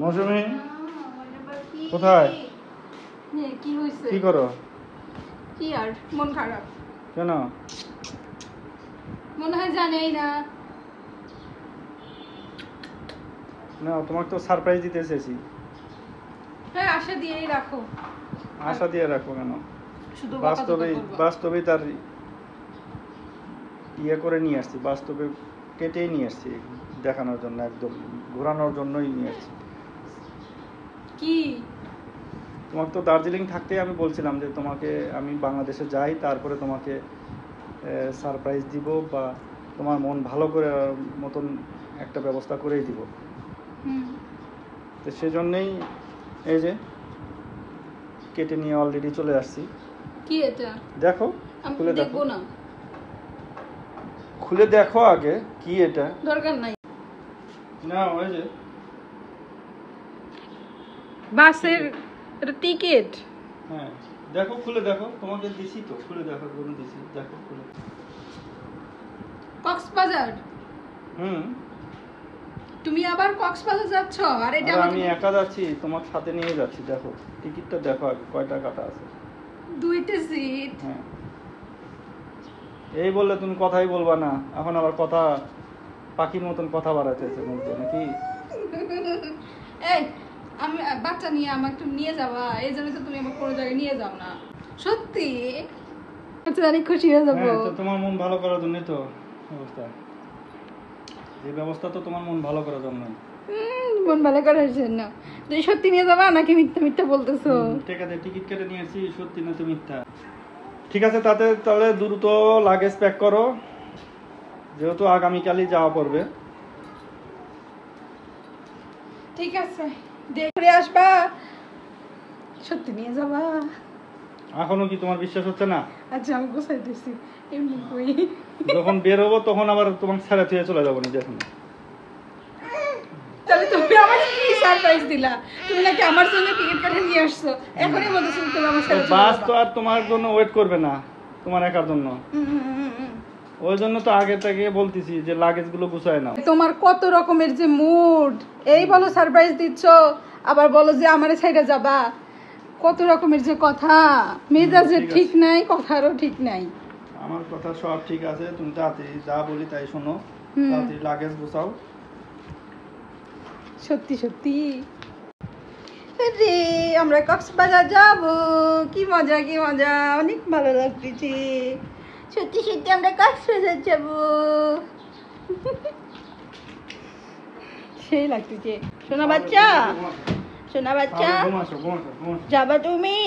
মৌসুমী কোথায়? কি হইছে? কি করো? কি আর মন খারাপ কেন? মনে হয় জানেই না। না, তোমাকে তো সারপ্রাইজ দিতে এসেছি। হ্যাঁ, আশা দিয়েই রাখো। আশা দিয়ে রাখো কেন? শুধু বাস্তবে তার ইয়ে করে নিয়ে আসছি, বাস্তবে কেটেই নিয়ে আসছি দেখানোর জন্য, একদম ঘোরানোর জন্যই নিয়ে আসছি। কি? তোমাকে তো দার্জিলিং থাকতেই আমি বলছিলাম যে তোমাকে আমি বাংলাদেশে যাই, তারপরে তোমাকে সারপ্রাইজ দিব বা তোমার মন ভালো করে মতন একটা ব্যবস্থা করেই দিব। তো সেজন্যই এই যে কেটে নিয়ে অলরেডি চলে আসছি। কি এটা? দেখো, আমি খুলে দেখবো দেখো না। খুলে দেখো আগে কি এটা। দরকার নাই। না, ওই যে বাসের এটা টিকিট। হ্যাঁ, দেখো খুলে দেখো, তোমাকে দিছি তো, খুলে দেখো জন্য দিছি, দেখো খুলে। কক্সবাজার? তুমি আবার কক্সবাজার যাচ্ছ? আর এটা আমি একা যাচ্ছি, তোমার সাথে নিয়ে যাচ্ছি। দেখো টিকিটটা দেখো আগে কয়টা কাটা আছে। 2টা সিট। হ্যাঁ, এই বললে তুমি কথাই বলবা না, এখন আবার কথা পাখির মতন কথা বাড়াইতেছে মুখে নাকি? এই, আমি বাচ্চা নিয়ে আমাকে একটু নিয়ে যাবা, এই জন্য তো তুমি আমার কোনো জায়গায় নিয়ে যাও না। সত্যি অনেক খুশি হয়ে যাবো। হ্যাঁ, তো তোমার মন ভালো করার জন্যই তো ব্যবস্থা। এই ব্যবস্থা তো তোমার মন ভালো করার জন্য। মন ভালো করার জন্য। তুই সত্যি নিয়ে যাবা নাকি মিথ্যা মিথ্যা বলতেছো? ঠিক আছে, টিকিট কেটে নিয়ে আসছি, সত্যি না তো মিথ্যা? ঠিক আছে, তাহলে দ্রুত লাগেজ প্যাক করো, যেহেতু আগামীকালই যাওয়া পড়বে। ঠিক আছে, দেখে আসবা। সত্যি নিয়ে যাবা? এখনো কি তোমার বিশ্বাস হচ্ছে না? আচ্ছা, আমি গুছাইতেছি। এমনি কই যখন বের হবো তখন আবার তোমাকে ছেড়ে থুয়ে চলে যাবো না দেখুন। তাহলে তুমি আমাকে কি সারপ্রাইজ দিলা? তুমি নাকি আমার জন্য টিকিট কেটে নিয়ে আসছো, এখনই বলতেছো তুমি আমার সাথে চলে বাস যাবা। তো আর তোমার জন্য ওয়েট করবে না, তোমার একার জন্য। ওই জন্য তো আগে থেকে বলতেছি যে লাগেজ গুলো গুছায় নাও। তোমার কত রকমের যে মুড, এই বলো সারপ্রাইজ দিচ্ছ, আবার বলো যে আমারে ছাইড়া যাবা। কত রকমের যে কথা, মেজাজের ঠিক নাই, কথারও ঠিক নাই। আমার কথা সব ঠিক আছে, তুমি তাড়াতাড়ি যা বলি তাই শোনো, তাড়াতাড়ি লাগেজ গুছাও। সত্যি সত্যি রে আমরা কক্সবাজার যাব, কি মজা কি মজা, অনেক ভালো লাগতেছে। সত্যি সত্যি আমরা কক্সবাজার যাব, সেই লাগতেছে। সোনা বাচ্চা, সোনা বাচ্চা, যাবা তুমি?